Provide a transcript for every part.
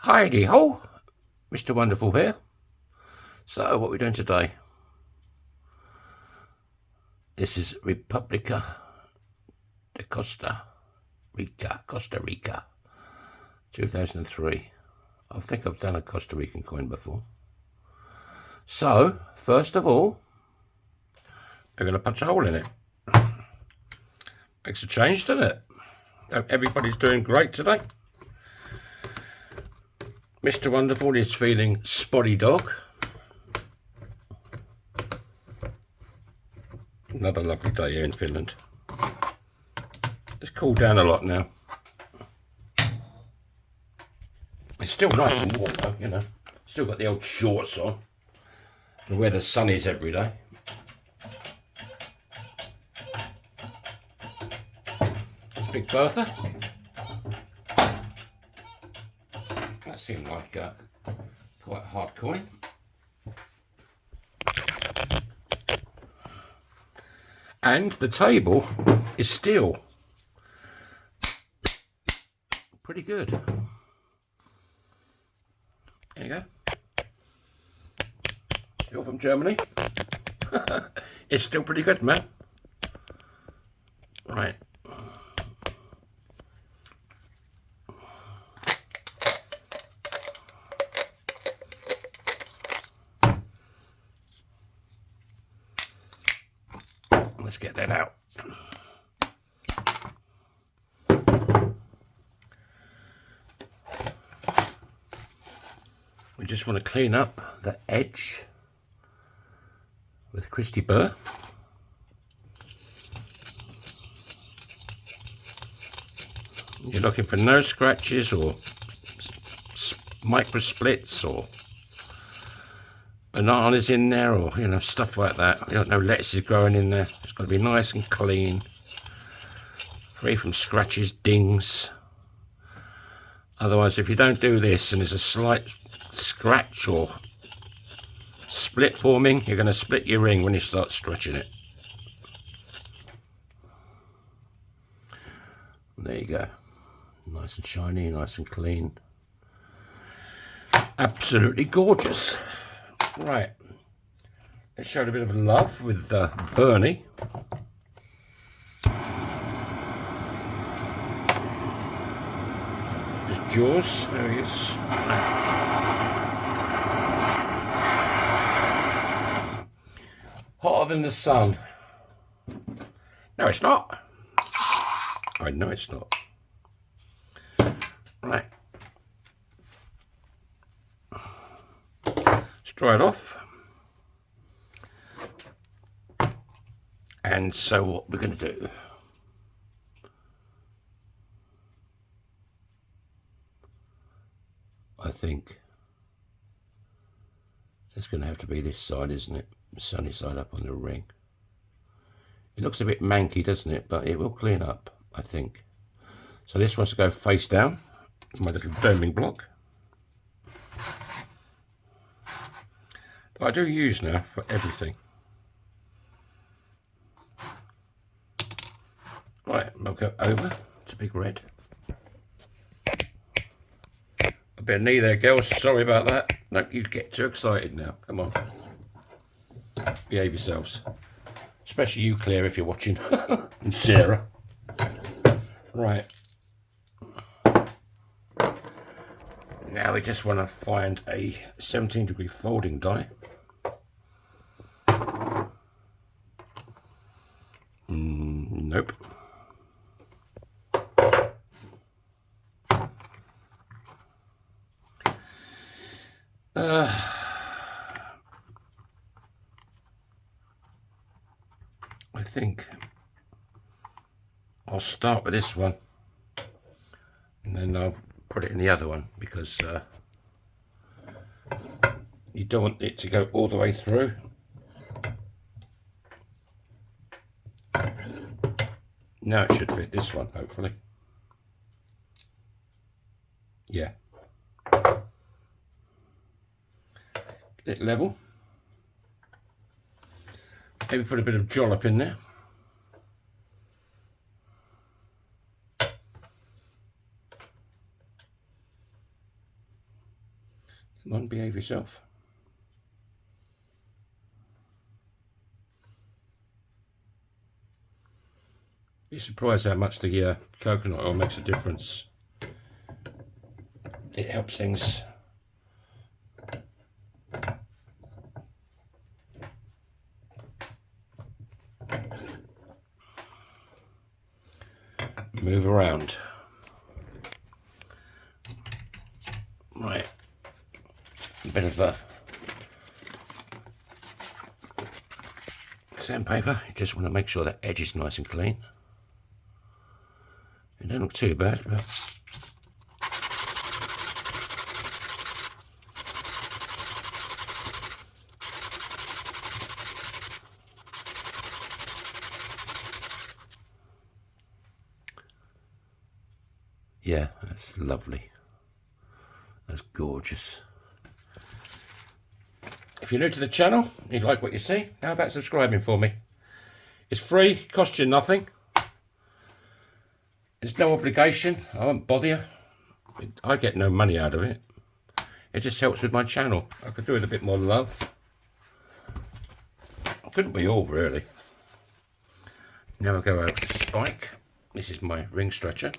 Heidi ho, Mr. Wonderful here. So what are we doing today? This is República de Costa Rica, 2003. I think I've done a Costa Rican coin before. So, first of all, we're going to punch a hole in it. Makes a change, doesn't it? Hope everybody's doing great today. Mr. Wonderful is feeling spotty dog. Another lovely day here in Finland. It's cooled down a lot now. It's still nice and warm though, you know. Still got the old shorts on. And where the sun is every day. That's Big Bertha. That seemed like quite a hard coin. And the table is still pretty good. There you go. You're from Germany. It's still pretty good, man. Right. Let's get that out. We just want to clean up the edge with Christy Burr. You're looking for no scratches or micro splits or bananas in there, or you know, stuff like that. You don't know, lettuce is growing in there. It's got to be nice and clean, free from scratches, dings. Otherwise, if you don't do this and there's a slight scratch or split forming, you're going to split your ring when you start stretching it. There you go. Nice and shiny, nice and clean. Absolutely gorgeous. Right. Let's show it a bit of love with Bernie. There's Jaws. There he is. Hotter than the sun. No, it's not. I know it's not. Right. Let's dry it off. And so what we're going to do, I think it's going to have to be this side, isn't it? The sunny side up on the ring. It looks a bit manky, doesn't it? But it will clean up, I think. So this wants to go face down, my little doming block. That I do use now for everything. Right, we'll go over to Big Red. A bit of knee there, girls. Sorry about that. No, you get too excited now. Come on. Behave yourselves. Especially you, Claire, if you're watching. And Sarah. Right. Now we just want to find a 17-degree folding die. Nope. I think I'll start with this one and then I'll put it in the other one, because you don't want it to go all the way through. Now it should fit this one, hopefully. Yeah. Get it level. Maybe put a bit of jollop in there. Come on, behave yourself. You're surprised how much the coconut oil makes a difference. It helps things. Move around. Right. A bit of sandpaper. You just want to make sure that edge is nice and clean. It don't look too bad, but yeah, that's lovely. That's gorgeous. If you're new to the channel, you like what you see, how about subscribing for me? It's free, costs you nothing. There's no obligation. I won't bother you. I get no money out of it. It just helps with my channel. I could do with a bit more love. Couldn't we all, really? Now I go over to spike. This is my ring stretcher.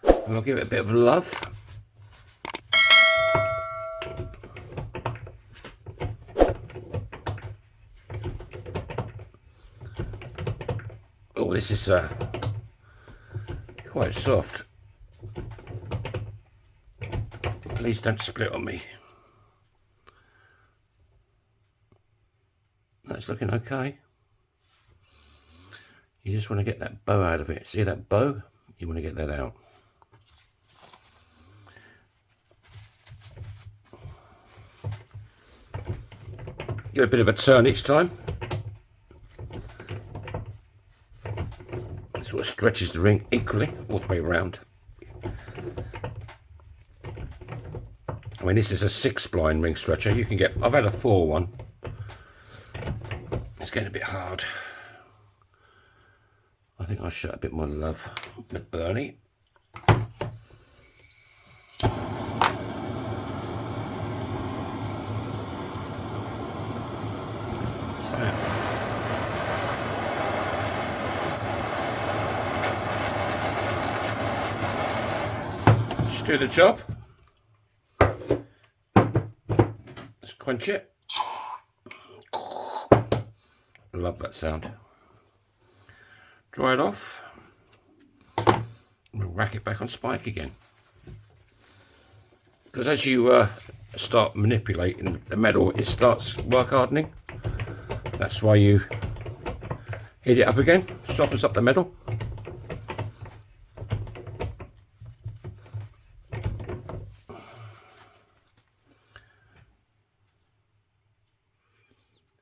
And I'll give it a bit of love. Oh, this is quite soft. Please don't split on me. That's looking okay. You just want to get that bow out of it. See that bow? You want to get that out. Give it a bit of a turn each time. It sort of stretches the ring equally all the way around. I mean, this is a 6-spline ring stretcher. You can get, I've had a 4 one. It's getting a bit hard. I think I'll show a bit more love with Bernie. Just do the job. Let's quench it. Love that sound. Dry it off. We'll rack it back on spike again. Because as you start manipulating the metal, it starts work hardening. That's why you heat it up again, softens up the metal.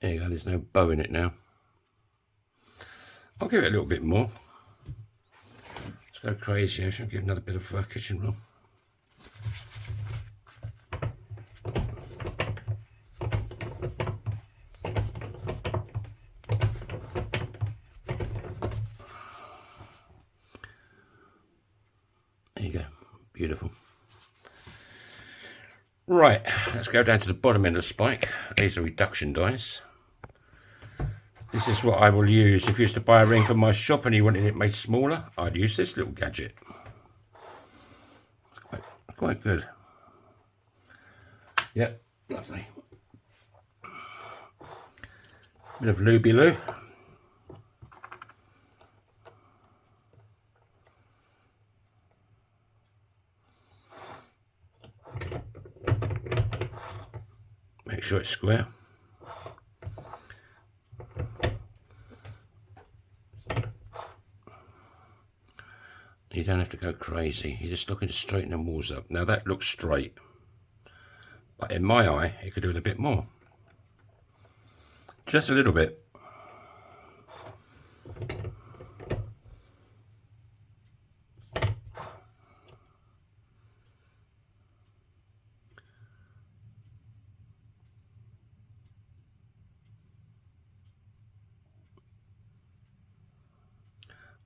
There you go, there's no bow in it now. I'll give it a little bit more. Let's go crazy. I should give another bit of kitchen roll. There you go, beautiful. Right, let's go down to the bottom end of the spike. These are reduction dies. This is what I will use. If you used to buy a ring from my shop and you wanted it made smaller, I'd use this little gadget. It's quite good. Yep, lovely. Bit of looby-loo. Make sure it's square. You don't have to go crazy. You're just looking to straighten the walls up. Now that looks straight, but in my eye, you could do it a bit more. Just a little bit.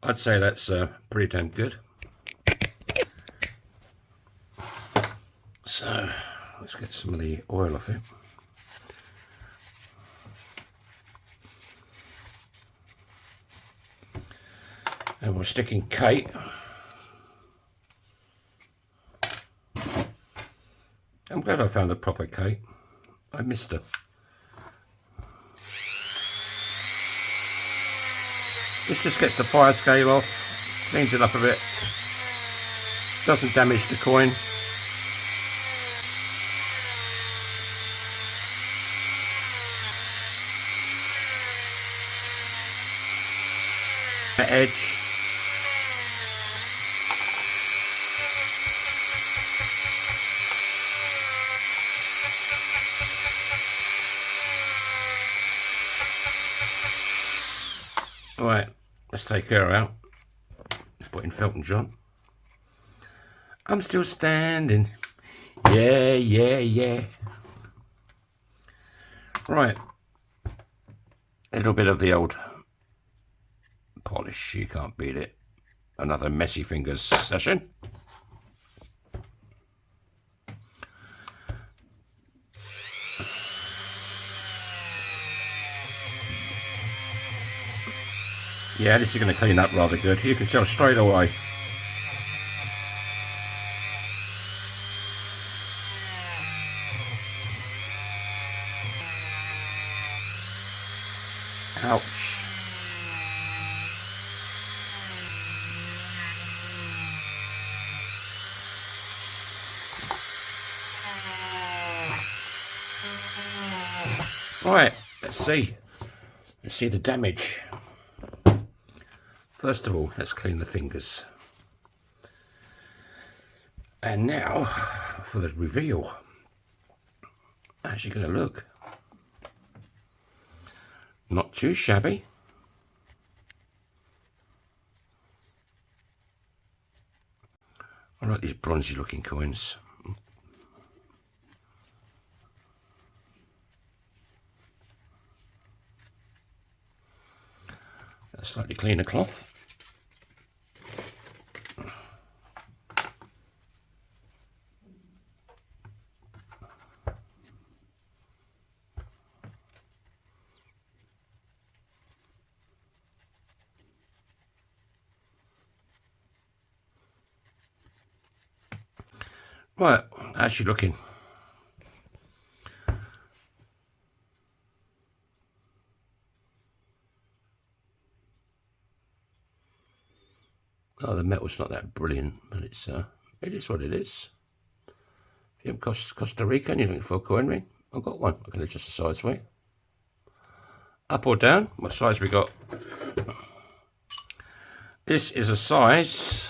I'd say that's pretty damn good. So let's get some of the oil off it. And we're sticking Kate. I'm glad I found the proper Kate. I missed her. This just gets the fire scale off, cleans it up a bit, doesn't damage the coin. The edge. Right, let's take her out. Put in Felton John. I'm still standing. Yeah, yeah, yeah. Right. A little bit of the old polish. You can't beat it. Another messy fingers session. Yeah, this is going to clean up rather good. You can tell straight away. Ouch. Right, let's see. Let's see the damage. First of all, let's clean the fingers. And now for the reveal. How's she going to look? Not too shabby. I like these bronzy looking coins. A slightly cleaner cloth. Right, how's she looking? Oh, the metal's not that brilliant, but it is what it is. If you're Costa Rican, you're looking for a coin ring, I've got one. I can adjust the size for you. Up or down? What size we got? This is a size.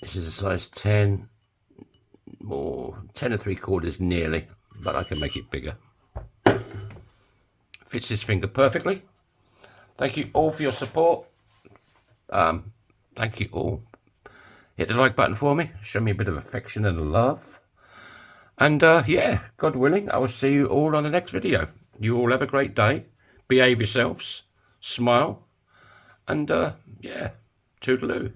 This is a size 10, or 10 3/4 nearly, but I can make it bigger. Fits this finger perfectly. Thank you all for your support. Thank you all. Hit the like button for me. Show me a bit of affection and love. And yeah, God willing, I will see you all on the next video. You all have a great day. Behave yourselves. Smile. And yeah, toodaloo.